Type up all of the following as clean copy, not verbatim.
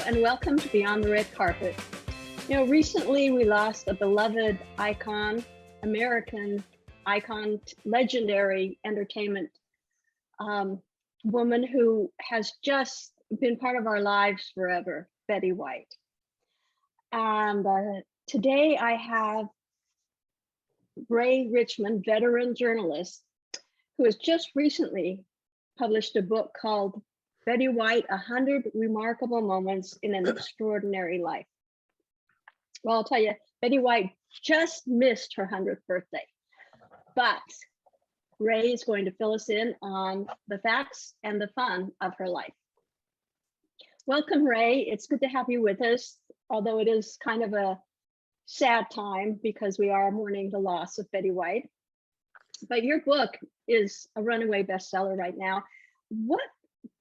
and welcome to Beyond the Red Carpet. Recently we lost a beloved icon, American icon, legendary entertainment woman who has just been part of our lives forever, Betty White. And today I have Ray Richmond, veteran journalist, who has just recently published a book called Betty White, 100 Remarkable Moments in an Extraordinary Life. Well, I'll tell you, Betty White just missed her 100th birthday, but Ray is going to fill us in on the facts and the fun of her life. Welcome, Ray. It's good to have you with us, although it is kind of a sad time because we are mourning the loss of Betty White. But your book is a runaway bestseller right now. What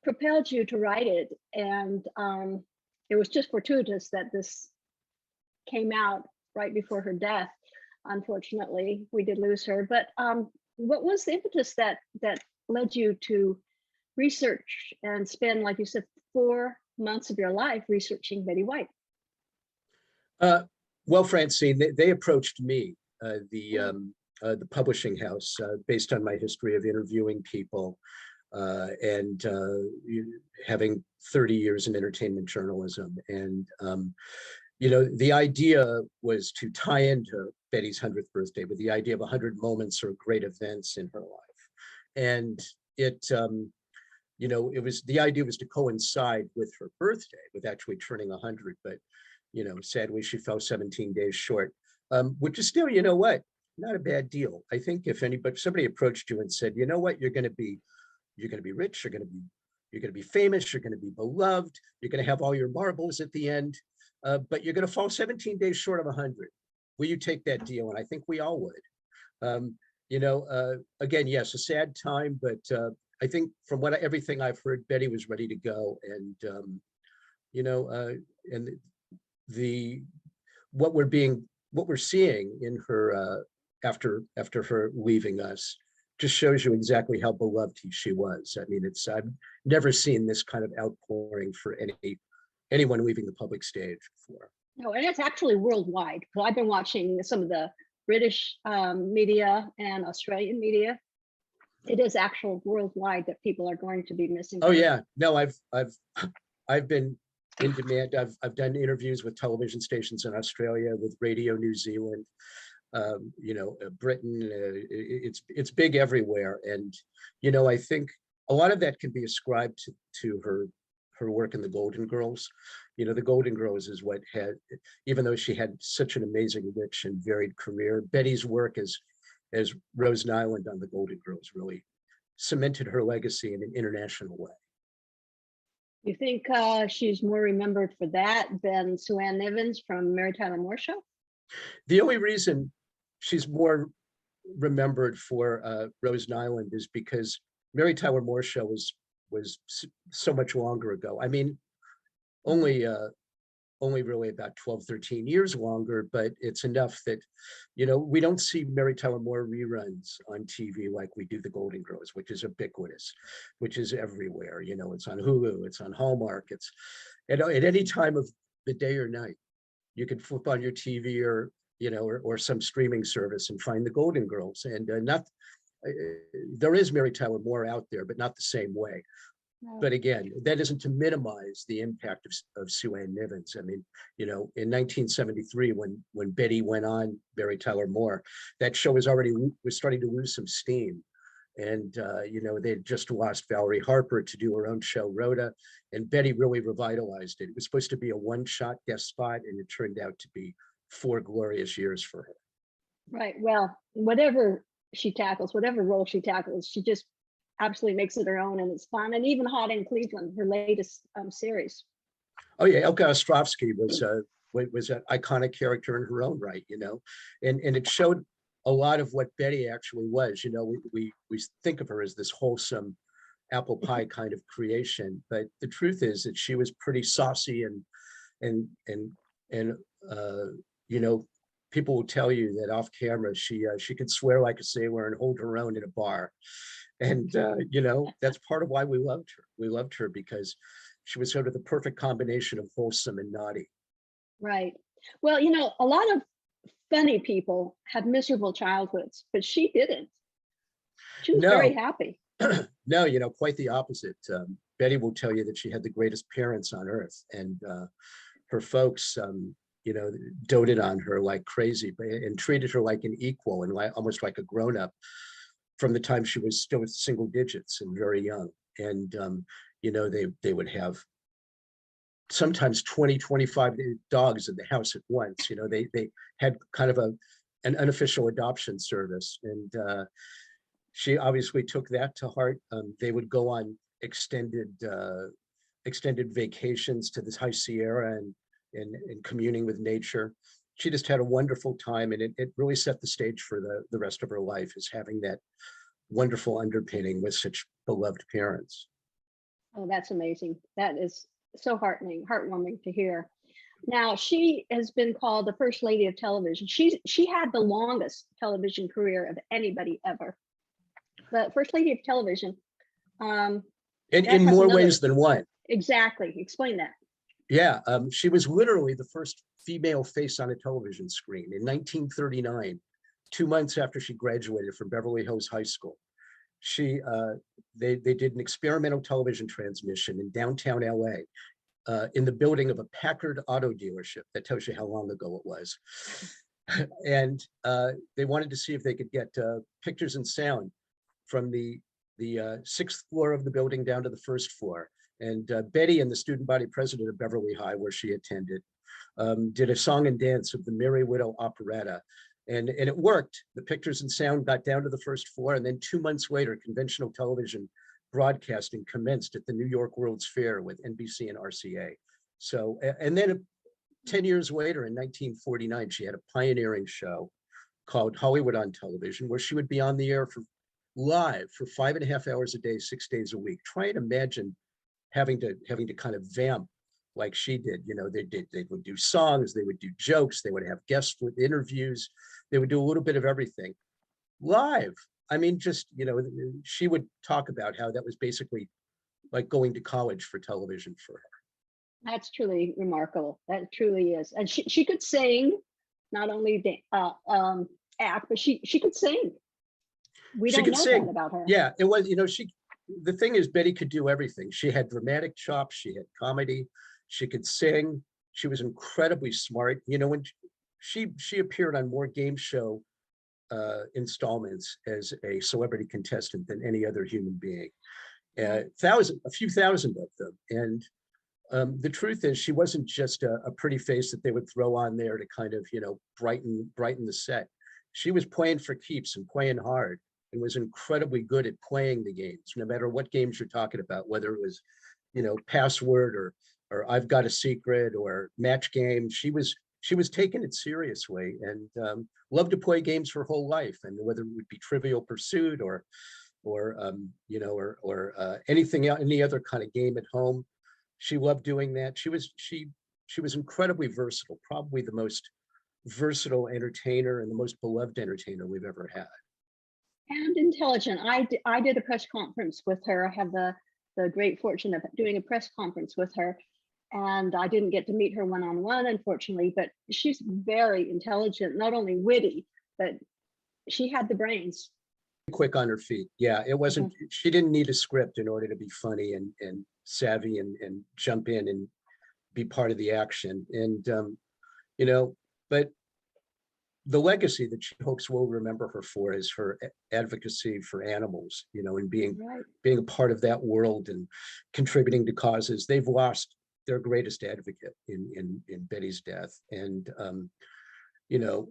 propelled you to write it? And it was just fortuitous that this came out right before her death. Unfortunately, we did lose her. But what was the impetus that led you to research and spend, like you said, 4 months of your life researching Betty White? Well, Francine, they approached me, the publishing house, based on my history of interviewing people and having 30 years in entertainment journalism. And, the idea was to tie into Betty's 100th birthday with the idea of 100 moments or great events in her life. And the idea was to coincide with her birthday, with actually turning 100, but, sadly she fell 17 days short, which is still, not a bad deal. I think if somebody approached you and said, you know what, you're going to be rich, you're going to be famous, you're going to be beloved, you're going to have all your marbles at the end, but you're going to fall 17 days short of 100. Will you take that deal? And I think we all would. Again, yes, a sad time, but I think from everything I've heard, Betty was ready to go. And, what we're seeing in her after her leaving us just shows you exactly how beloved she was. I mean, I've never seen this kind of outpouring for anyone leaving the public stage before. No, and it's actually worldwide. Well, I've been watching some of the British media and Australian media. It is actual worldwide that people are going to be missing. Oh yeah, no, I've been in demand. I've done interviews with television stations in Australia, with Radio New Zealand, Britain. It's big everywhere, and I think a lot of that can be ascribed to her work in the Golden Girls. The Golden Girls is what had, even though she had such an amazing, rich and varied career, Betty's work as Rose Nyland on the Golden Girls really cemented her legacy in an international way. You think she's more remembered for that than Sue Ann Nivens from Mary Tyler Moore Show? The only reason she's more remembered for Rose Nyland is because Mary Tyler Moore Show was so much longer ago. I mean, only really about 12, 13 years longer, but it's enough that, we don't see Mary Tyler Moore reruns on TV like we do the Golden Girls, which is ubiquitous, which is everywhere. It's on Hulu, it's on Hallmark, it's at any time of the day or night. You could flip on your TV or some streaming service and find the Golden Girls. And there is Mary Tyler Moore out there, but not the same way. No. But again, that isn't to minimize the impact of Sue Ann Nivens. I mean, in 1973, when Betty went on Mary Tyler Moore, that show was starting to lose some steam. And, they'd just lost Valerie Harper to do her own show, Rhoda, and Betty really revitalized it. It was supposed to be a one-shot guest spot, and it turned out to be 4 glorious years for her. Right. Well, whatever she tackles, whatever role she tackles, she just absolutely makes it her own, and it's fun. And even Hot in Cleveland, her latest series. Oh yeah, Elka Ostrovsky was an iconic character in her own right, and it showed a lot of what Betty actually was. We think of her as this wholesome apple pie kind of creation, but the truth is that she was pretty saucy and people will tell you that off camera she could swear like a sailor and hold her own in a bar. And that's part of why we loved her. We loved her because she was sort of the perfect combination of wholesome and naughty. Right. Well, you know, a lot of funny people have miserable childhoods, but she didn't. She was very No, happy. no, you know, quite the opposite. Betty will tell you that she had the greatest parents on earth, and her folks, you know, doted on her like crazy, and treated her like an equal and like almost like a grown up from the time she was still single digits and very young. And you know, they would have sometimes 20, 25 dogs in the house at once. You know, they had kind of an unofficial adoption service, and she obviously took that to heart. They would go on extended vacations to the High Sierra and communing with nature. She just had a wonderful time, and it really set the stage for the rest of her life, is having that wonderful underpinning with such beloved parents. Oh, that's amazing. That is so heartwarming to hear. Now, she has been called the first lady of television. She had the longest television career of anybody ever. The first lady of television. In more ways than one. Exactly. Explain that. Yeah, she was literally the first female face on a television screen in 1939, 2 months after she graduated from Beverly Hills High School. They did an experimental television transmission in downtown LA, in the building of a Packard auto dealership. That tells you how long ago it was. And they wanted to see if they could get pictures and sound from the sixth floor of the building down to the first floor. And Betty and the student body president of Beverly High, where she attended, did a song and dance of the Merry Widow operetta. And it worked. The pictures and sound got down to the first floor. And then 2 months later, conventional television broadcasting commenced at the New York World's Fair with NBC and RCA. So, and then 10 years later, in 1949, she had a pioneering show called Hollywood on Television, where she would be on the air live for 5.5 hours a day, 6 days a week. Try and imagine having to kind of vamp like she did. You know, they would do songs, they would do jokes, they would have guests with interviews, they would do a little bit of everything live. I mean, just, you know, she would talk about how that was basically like going to college for television for her. That's truly remarkable. That truly is. And she could sing, not only act, but she could sing. We She don't could know sing. that about her. Yeah, it was, you know, the thing is, Betty could do everything. She had dramatic chops, she had comedy, she could sing, she was incredibly smart. You know, when she appeared on more game show installments as a celebrity contestant than any other human being. A few thousand of them. And the truth is, she wasn't just a pretty face that they would throw on there to kind of, you know, brighten the set. She was playing for keeps and playing hard, and was incredibly good at playing the games, no matter what games you're talking about, whether it was, you know, password or I've got a secret or match game. She was taking it seriously, and loved to play games her whole life. And whether it would be Trivial Pursuit or you know, or anything, any other kind of game at home, she loved doing that. She was incredibly versatile, probably the most versatile entertainer and the most beloved entertainer we've ever had. And intelligent. I did a press conference with her. I have the great fortune of doing a press conference with her. And I didn't get to meet her one-on-one, unfortunately, but she's very intelligent, not only witty, but she had the brains. Quick on her feet. Yeah, it wasn't, she didn't need a script in order to be funny and savvy and jump in and be part of the action. And, you know, but the legacy that she hopes we'll remember her for is her advocacy for animals, you know, and being a part of that world and contributing to causes. They've lost their greatest advocate in Betty's death. And, you know,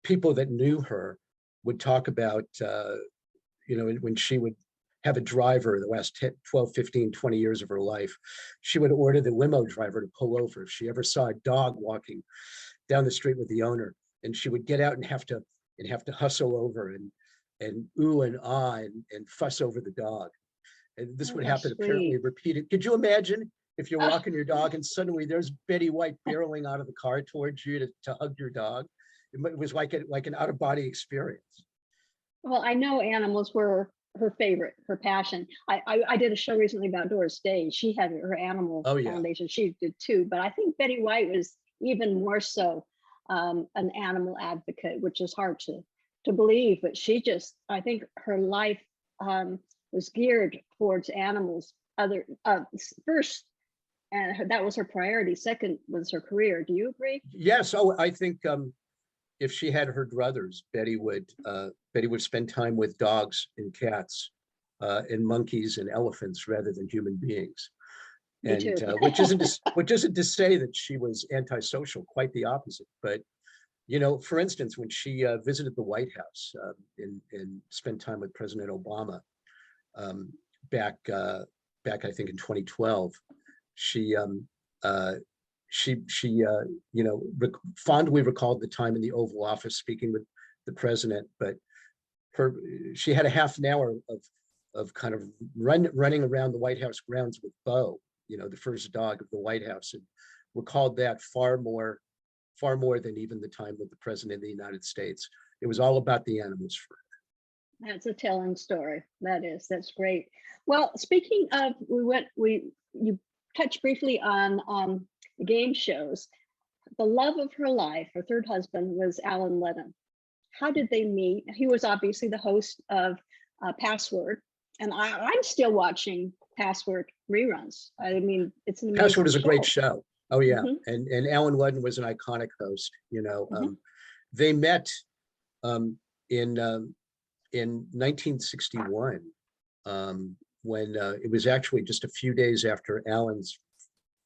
people that knew her would talk about, you know, when she would have a driver the last 10, 12, 15, 20 years of her life, she would order the limo driver to pull over if she ever saw a dog walking down the street with the owner. And she would get out and have to hustle over and ooh and ah and fuss over the dog. And this would happen apparently repeated. Could you imagine if you're walking your dog and suddenly there's Betty White barreling out of the car towards you to hug your dog? It was like an out-of-body experience. Well, I know animals were her favorite, her passion. I did a show recently about Doris Day. She had her animal Oh, yeah. foundation. She did too, but I think Betty White was even more so an animal advocate, which is hard to believe. But she just, I think her life was geared towards animals. First, and that was her priority. Second was her career. Do you agree? Yes. Oh, I think if she had her druthers, Betty would spend time with dogs and cats and monkeys and elephants rather than human beings. Me And too. which isn't to say that she was antisocial, quite the opposite. But you know, for instance, when she visited the White House and spent time with President Obama um, back I think in 2012, she you know, fondly recalled the time in the Oval Office speaking with the president, but she had a half an hour of kind of running around the White House grounds with Bo, you know, the first dog of the White House, and recalled that far more than even the time with the president of the United States. It was all about the animals for her. That's a telling story. That's great. Well, speaking of, you touched briefly on the game shows. The love of her life, her third husband, was Alan Lennon. How did they meet? He was obviously the host of Password, and I'm still watching Password reruns. I mean, it's an amazing Password is a great show. Oh yeah, and Alan Ludden was an iconic host. You know, they met in 1961 when it was actually just a few days after Alan's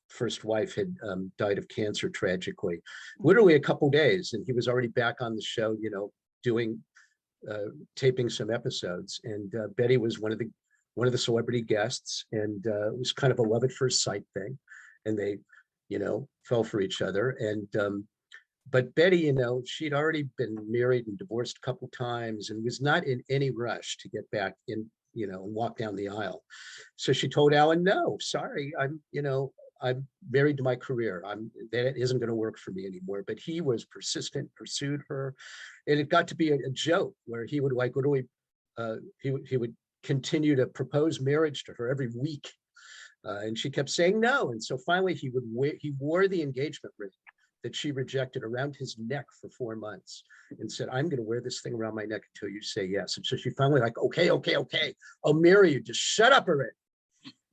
first wife had died of cancer tragically, literally a couple days, and he was already back on the show. You know, doing taping some episodes, and Betty was one of the celebrity guests, and it was kind of a love at first sight thing, and they, you know, fell for each other. And but Betty, you know, she'd already been married and divorced a couple times and was not in any rush to get back in, you know, and walk down the aisle. So she told Alan, no, sorry, I'm married to my career. That isn't going to work for me anymore. But he was persistent, pursued her, and it got to be a joke where he would like literally, he would continue to propose marriage to her every week, and she kept saying no. And so finally, he wore the engagement ring that she rejected around his neck for 4 months, and said, "I'm going to wear this thing around my neck until you say yes." And so she finally like, okay, I'll marry you. Just shut up already.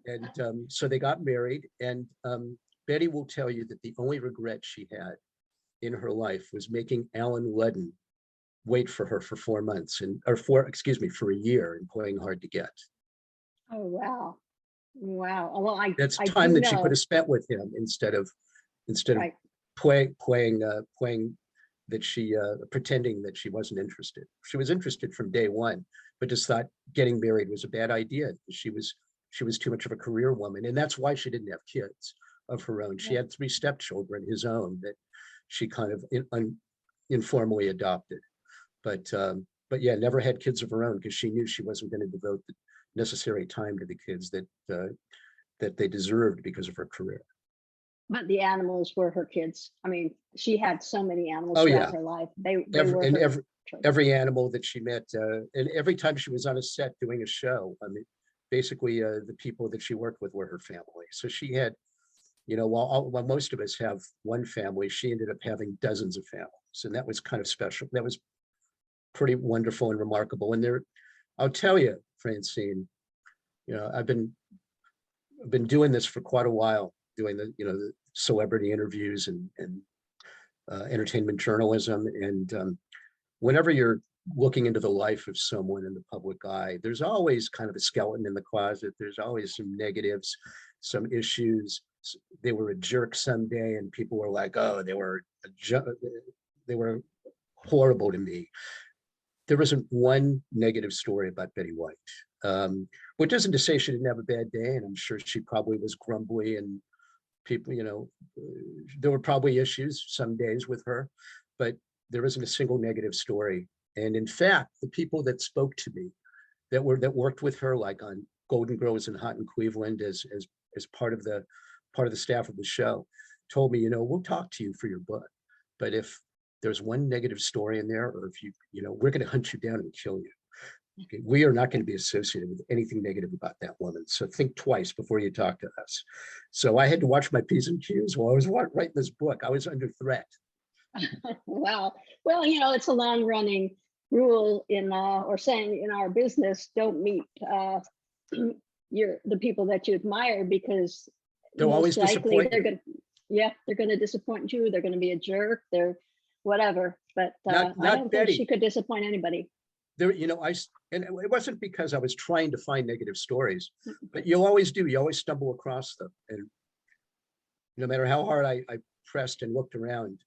And so they got married, and Betty will tell you that the only regret she had in her life was making Alan Ludden wait for her for 4 months for a year and playing hard to get. Oh, wow. Wow. Well, That's I time do that she could know. have spent with him instead of Right. playing that she pretending that she wasn't interested. She was interested from day one, but just thought getting married was a bad idea. She was too much of a career woman, and that's why she didn't have kids of her own. She had 3 stepchildren, his own, that she kind of informally adopted. But yeah, never had kids of her own because she knew she wasn't going to devote the necessary time to the kids that they deserved because of her career. But the animals were her kids. I mean, she had so many animals Oh throughout yeah, her life. They were and her choice. every animal that she met, and every time she was on a set doing a show, I mean, basically the people that she worked with were her family. So she had, you know, while most of us have one family, she ended up having dozens of families, and that was kind of special. That was pretty wonderful and remarkable. And I'll tell you, Francine, you know, I've been doing this for quite a while, doing the celebrity interviews and entertainment journalism. And whenever you're looking into the life of someone in the public eye, there's always kind of a skeleton in the closet. There's always some negatives, some issues. They were a jerk someday, and people were like, "Oh, they were horrible to me." There isn't one negative story about Betty White. Which isn't to say she didn't have a bad day, and I'm sure she probably was grumbly, and people, you know, there were probably issues some days with her, but there isn't a single negative story. And in fact, the people that spoke to me that worked with her, like on Golden Girls and Hot in Cleveland as part of the staff of the show, told me, you know, we'll talk to you for your book, but if there's one negative story in there, or if you know, we're going to hunt you down and kill you. Okay, we are not going to be associated with anything negative about that woman. So think twice before you talk to us. So I had to watch my P's and Q's while I was writing this book. I was under threat. Wow. Well, it's a long running rule in or saying in our business, don't meet the people that you admire, because They'll always most likely disappoint you. they're going to disappoint you. They're going to be a jerk. They're whatever. But Not I don't Betty. think she could disappoint anybody. There, and it wasn't because I was trying to find negative stories, but you always do. You always stumble across them, and no matter how hard I pressed and looked around,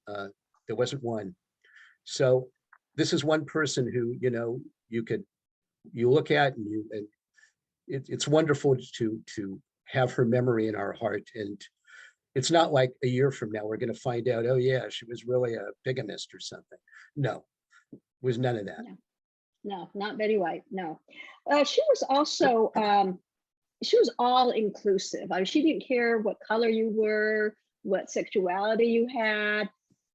there wasn't one. So this is one person who you look at, and it's wonderful to have her memory in our heart. And it's not like a year from now we're going to find out, oh yeah, she was really a bigamist or something. No, it was none of that. No, not Betty White. No, she was also she was all inclusive. I mean, she didn't care what color you were, what sexuality you had.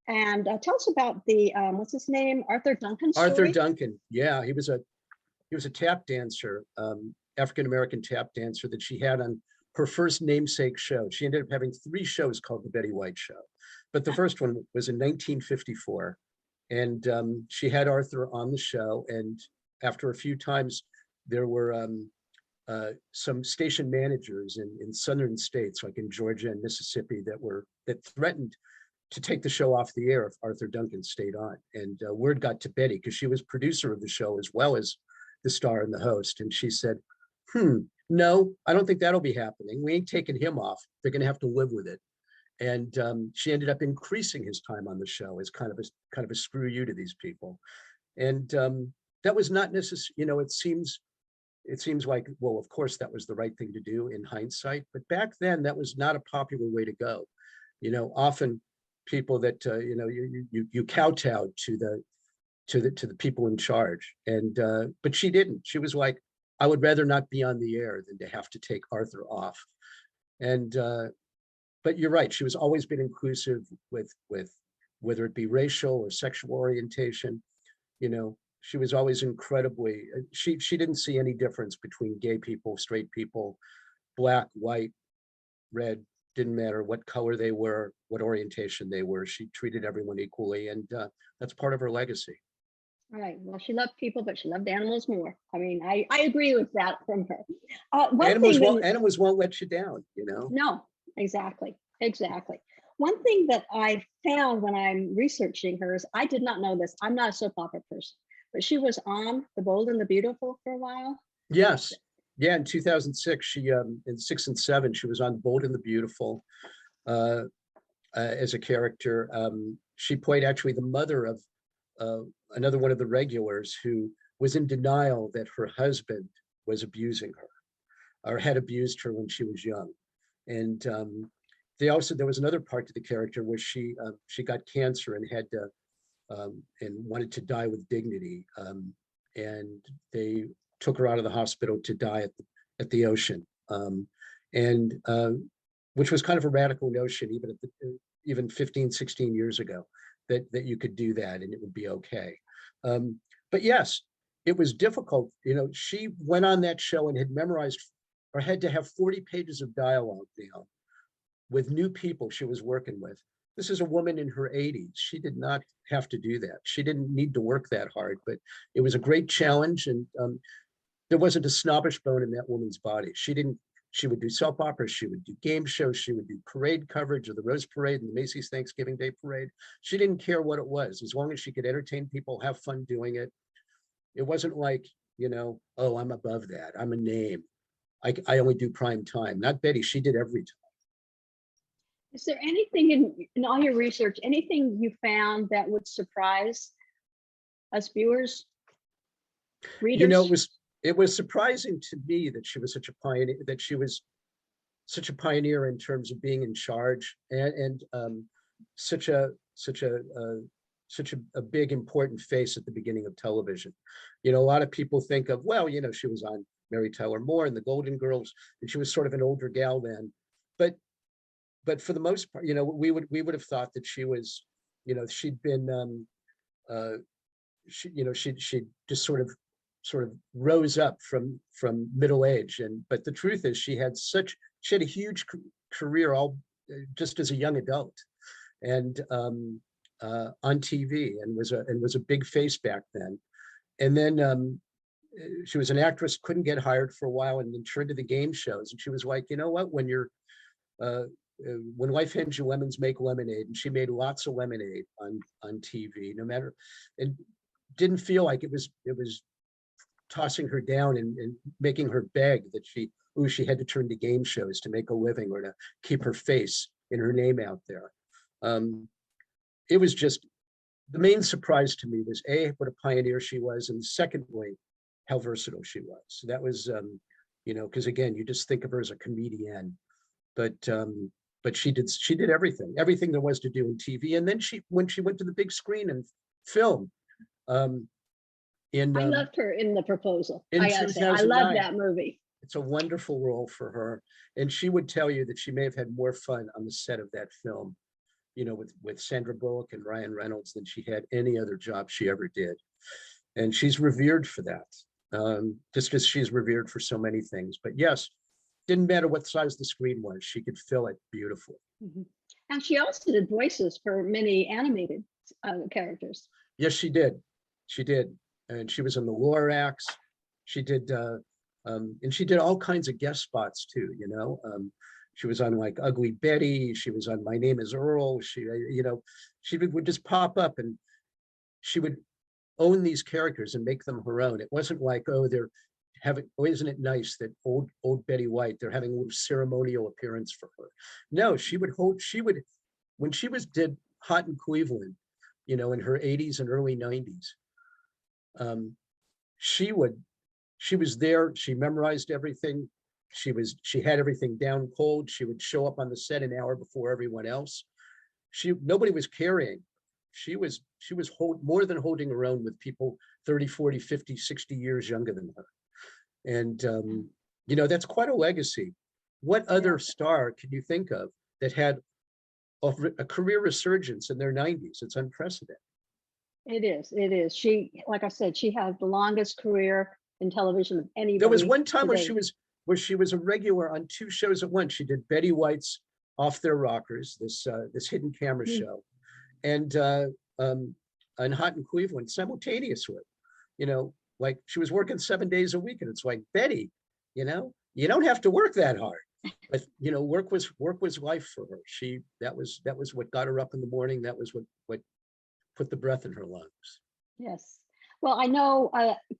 And tell us about the what's his name, Arthur Duncan story? Arthur Duncan, yeah, he was a tap dancer, African-American tap dancer that she had on her first namesake show. She ended up having 3 shows called the Betty White Show, but the first one was in 1954. And she had Arthur on the show. And after a few times, there were some station managers in southern states, like in Georgia and Mississippi, that threatened to take the show off the air if Arthur Duncan stayed on. And word got to Betty, because she was producer of the show as well as the star and the host. And she said, no, I don't think that'll be happening. We ain't taking him off. They're going to have to live with it. And she ended up increasing his time on the show as kind of a screw you to these people. And that was not necessarily, it seems like, well, of course that was the right thing to do in hindsight, but back then that was not a popular way to go. Often people that you kowtowed to the people in charge, and but she didn't. She was like, I would rather not be on the air than to have to take Arthur off. And but you're right, she was always been inclusive with whether it be racial or sexual orientation. She was always incredibly, she didn't see any difference between gay people, straight people, black, white, red, didn't matter what color they were, what orientation they were. She treated everyone equally, and that's part of her legacy. All right. Well, she loved people, but she loved animals more. I mean, I agree with that from her. Animals won't let you down, No, exactly. One thing that I found when I'm researching her is, I did not know this. I'm not a soap opera person, but she was on The Bold and the Beautiful for a while. Yes. Yeah, in 2006, she in 6 and 7, she was on Bold and the Beautiful as a character. She played actually the mother of another one of the regulars who was in denial that her husband was abusing her or had abused her when she was young. And there was another part to the character where she got cancer and had to and wanted to die with dignity. And they took her out of the hospital to die at the ocean. And which was kind of a radical notion, even 15, 16 years ago, that you could do that and it would be okay. But yes, it was difficult. She went on that show and had memorized or had to have 40 pages of dialogue down with new people she was working with. This is a woman in her 80s. She did not have to do that. She didn't need to work that hard, but it was a great challenge. And there wasn't a snobbish bone in that woman's body. She would do soap operas, she would do game shows, she would do parade coverage of the Rose Parade and the Macy's Thanksgiving Day Parade. She didn't care what it was, as long as she could entertain people, have fun doing it. It wasn't like, oh, I'm above that. I'm a name. I only do prime time. Not Betty. She did every time. Is there anything in all your research, anything you found that would surprise us viewers, readers? It was surprising to me that she was such a pioneer in terms of being in charge, and such a big important face at the beginning of television. A lot of people think of, well, she was on Mary Tyler Moore and the Golden Girls, and she was sort of an older gal then, but for the most part, we would have thought that she was, she'd been she just sort of sort of rose up from middle age. But the truth is she had a huge career all just as a young adult, and on TV, and was a big face back then. And then she was an actress, couldn't get hired for a while, and then turned to the game shows. And she was like, you know what, when life hands you lemons, make lemonade. And she made lots of lemonade on TV, no matter, and didn't feel like it was tossing her down and making her beg that she had to turn to game shows to make a living or to keep her face and her name out there. It was just, the main surprise to me was what a pioneer she was, and secondly, how versatile she was. So that was, because again, you just think of her as a comedian, but she did everything there was to do in TV. And then when she went to the big screen and film, I loved her in The Proposal. in I gotta say, I love 2009. that movie. It's a wonderful role for her, and she would tell you that she may have had more fun on the set of that film, with Sandra Bullock and Ryan Reynolds, than she had any other job she ever did. And she's revered for that, just as she's revered for so many things. But yes, didn't matter what size the screen was, she could fill it beautifully. Mm-hmm. And she also did voices for many animated characters. Yes, she did. She did. And she was in the Lorax. She did, and she did all kinds of guest spots too, she was on like Ugly Betty. She was on My Name is Earl. She would just pop up, and she would own these characters and make them her own. It wasn't like, isn't it nice that old Betty White, they're having a little ceremonial appearance for her. No, when she did Hot in Cleveland, in her 80s and early 90s, she was there. She memorized everything. She had everything down cold. She would show up on the set an hour before everyone else. Nobody was carrying. She was more than holding her own with people 30, 40, 50, 60 years younger than her. And, that's quite a legacy. What other star can you think of that had a career resurgence in their 90s? It's unprecedented. It is. She, like I said, she has the longest career in television of anybody. There was one time today. where she was a regular on two shows at once. She did Betty White's Off Their Rockers, this hidden camera show, and Hot in Cleveland simultaneously. Like she was working 7 days a week, and it's like, Betty, you don't have to work that hard. But work was life for her. That was what got her up in the morning. That was what put the breath in her lungs. Yes. Well, I know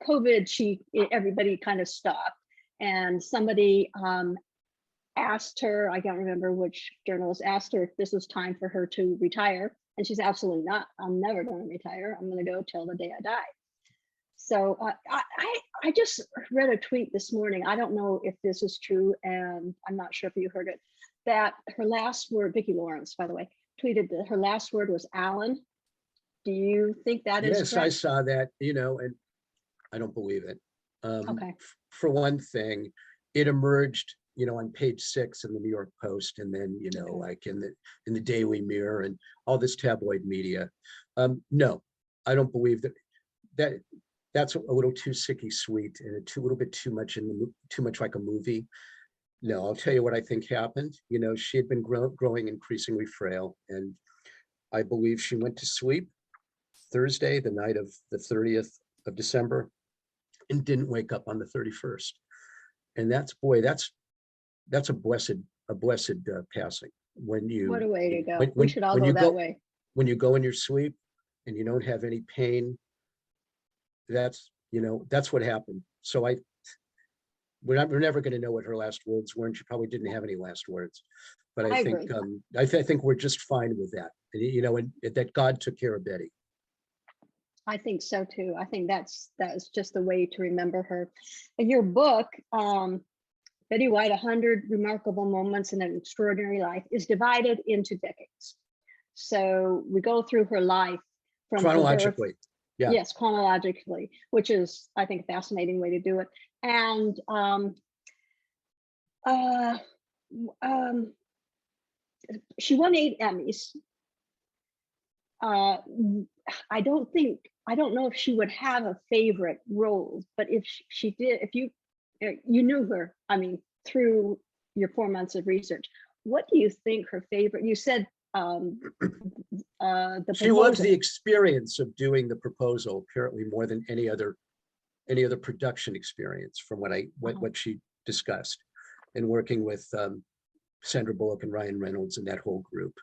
COVID, everybody kind of stopped, and somebody asked her, I can't remember which journalist asked her if this was time for her to retire. And she's absolutely not. I'm never going to retire. I'm going to go till the day I die. So I just read a tweet this morning. I don't know if this is true, and I'm not sure if you heard it, that her last word, Vicki Lawrence, by the way, tweeted that her last word was Alan. Do you think that is Yes, correct? I saw that, and I don't believe it. Okay. For one thing, it emerged, on page 6 in the New York Post, and then, like in the Daily Mirror and all this tabloid media. No, I don't believe that. That's a little too sicky sweet, and a little bit too much like a movie. No, I'll tell you what I think happened. She had been growing increasingly frail, and I believe she went to sleep Thursday, the night of the 30th of December, and didn't wake up on the 31st. And that's a blessed passing. When you, what a way to go. We should all go that way. When you go in your sleep and you don't have any pain, that's what happened. So we're never going to know what her last words were, and she probably didn't have any last words. But I think I think we're just fine with that. And that God took care of Betty. I think so too. I think that's just the way to remember her. In your book, Betty White, 100 Remarkable Moments in an Extraordinary Life, is divided into decades. So we go through her life from chronologically. Yeah. Yes, chronologically, which is, I think, a fascinating way to do it. And she won 8 Emmys. I don't know if she would have a favorite role, but if she did, if you you knew her, I mean, through your 4 months of research, what do you think her favorite? You said the She loves the proposal. experience of doing the proposal, apparently more than any other production experience from what she discussed, and working with Sandra Bullock and Ryan Reynolds and that whole group.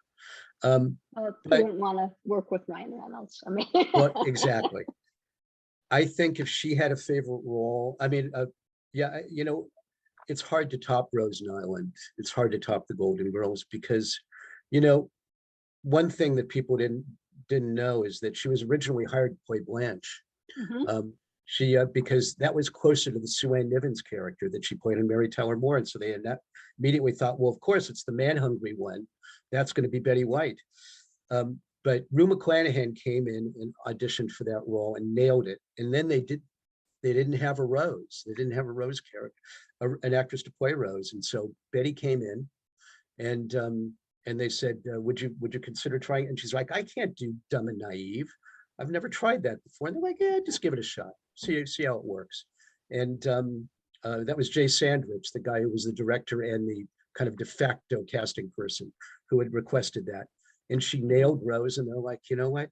You But wouldn't want to work with Ryan Reynolds. I mean, well, exactly. I think if she had a favorite role, I mean, yeah, you know, it's hard to top Rose Nyland. It's hard to top the Golden Girls because, you know, one thing that people didn't know is that she was originally hired to play Blanche. Mhm. She because that was closer to the Sue Ann Nivens character that she played in Mary Tyler Moore, and so they had immediately thought, well, of course, it's the man-hungry one. That's going to be Betty White. But Rue McClanahan came in and auditioned for that role and nailed it. And then they didn't have a Rose. They didn't have a Rose character, an actress to play Rose. And so Betty came in, and they said, would you consider trying? And she's like, I can't do Dumb and Naive. I've never tried that before. And they're like, yeah, just give it a shot. See how it works. And that was Jay Sandrich, the guy who was the director and the kind of de facto casting person who had requested that. And she nailed Rose, and they're like, you know what?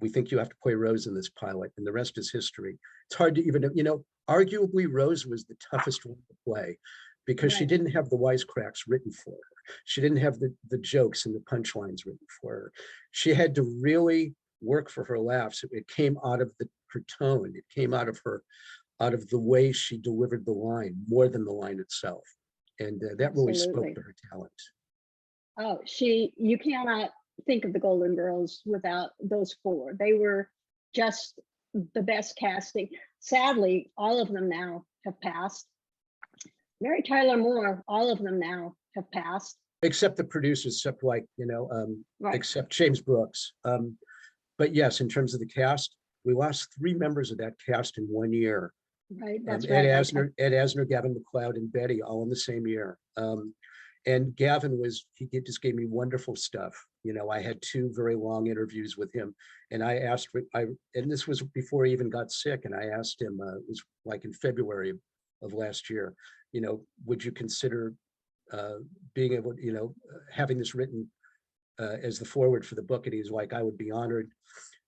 We think you have to play Rose in this pilot, and the rest is history. It's hard to even, you know, arguably Rose was the toughest one to play because she Right. didn't have the wisecracks written for her. She didn't have the jokes and the punchlines written for her. She had to really work for her laughs. It came out of her tone. It came out of the way she delivered the line more than the line itself. And that really spoke Absolutely. to her talent. Oh, you cannot think of the Golden Girls without those four. They were just the best casting. Sadly, all of them now have passed. Mary Tyler Moore, all of them now have passed. Except the producers, except like, you know, Right. except James Brooks. But yes, in terms of the cast, we lost 3 members of that cast in 1 year. Right. That's Ed right. Asner, Gavin MacLeod, and Betty all in the same year. And Gavin he just gave me wonderful stuff. You know, I had 2 very long interviews with him, and I asked, and this was before he even got sick, and I asked him, it was like in February of last year, you know, would you consider being able, you know, having this written as the forward for the book? And he's like, I would be honored.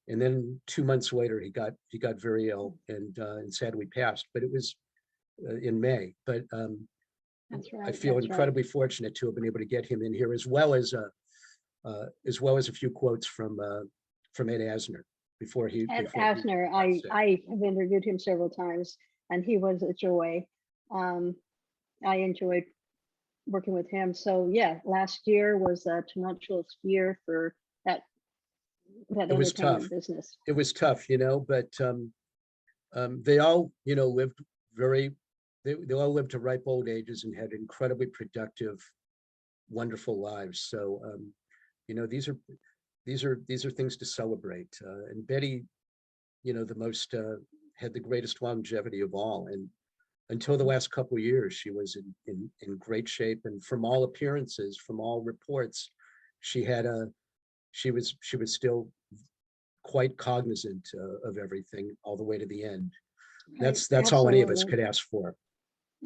And then 2 months later, he got very ill and sadly passed. But it was in May. But That's right. I feel That's incredibly fortunate to have been able to get him in here, as well as a few quotes from Ed Asner before he. Ed Before he Asner, got sick. I have interviewed him several times, and he was a joy. I enjoyed working with him. So yeah, last year was a tumultuous year for that It was tough. entertainment business. It was tough, you know, but they all, you know, lived they all lived to ripe old ages and had incredibly productive, wonderful lives. So, you know, these are things to celebrate. And Betty, you know, had the greatest longevity of all. And until the last couple of years, she was in great shape. And from all appearances, from all reports, she was still quite cognizant of everything all the way to the end. Right. That's all any of us could ask for.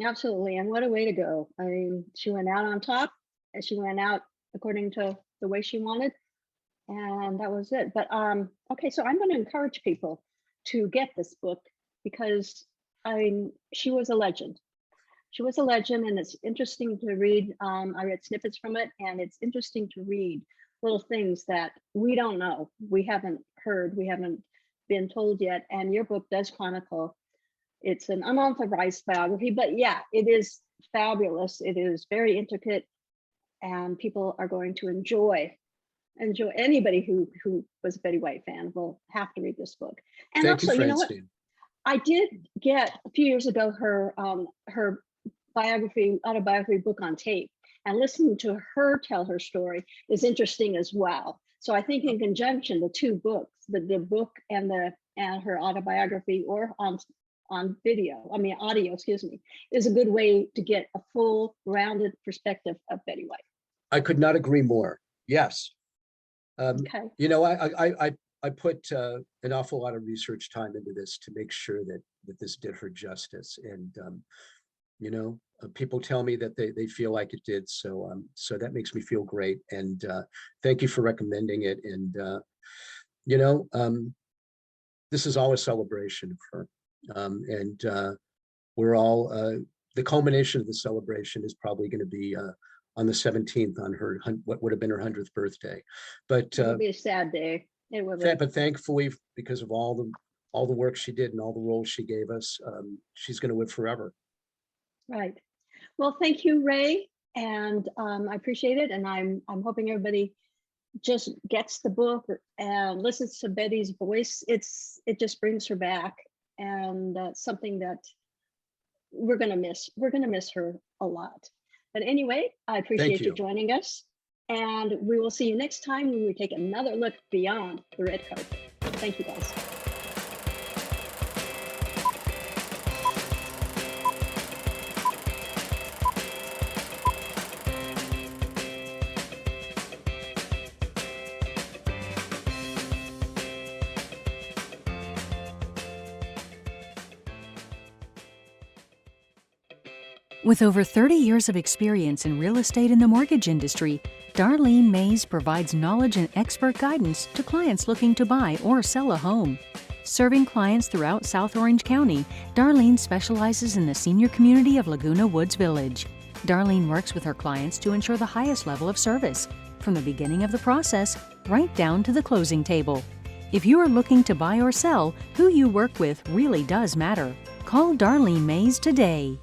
Absolutely. And what a way to go. I mean, she went out on top, and she went out according to the way she wanted. And that was it. But okay, so I'm going to encourage people to get this book because she was a legend. She was a legend, and it's interesting to read. I read snippets from it, and it's interesting to read little things that we don't know, we haven't heard, we haven't been told yet. And your book does chronicle. It's an unauthorized biography, but yeah, it is fabulous. It is very intricate, and people are going to enjoy. Anybody who was a Betty White fan will have to read this book. And Thank also, you, you know what? Francine. I did get a few years ago her autobiography book on tape, and listening to her tell her story is interesting as well. So I think in conjunction, the 2 books, the book and her autobiography, or on audio, excuse me, is a good way to get a full rounded perspective of Betty White. I could not agree more. Yes. Okay. You know, I put an awful lot of research time into this to make sure that this did her justice. And people tell me that they feel like it did. So that makes me feel great. And thank you for recommending it. And this is all a celebration of her. We're all the culmination of the celebration is probably going to be on the 17th on her what would have been her 100th birthday. But It'll be a sad day. It will be. but thankfully, because of all the work she did and all the roles she gave us, she's going to live forever. Right. Well, thank you, Ray, and I appreciate it. And I'm hoping everybody just gets the book and listens to Betty's voice. It just brings her back, and something that we're gonna miss. We're gonna miss her a lot. But anyway, I appreciate you joining us, and we will see you next time when we take another look beyond the red carpet. Thank you, guys. With over 30 years of experience in real estate and the mortgage industry, Darlene Mays provides knowledge and expert guidance to clients looking to buy or sell a home. Serving clients throughout South Orange County, Darlene specializes in the senior community of Laguna Woods Village. Darlene works with her clients to ensure the highest level of service, from the beginning of the process right down to the closing table. If you are looking to buy or sell, who you work with really does matter. Call Darlene Mays today.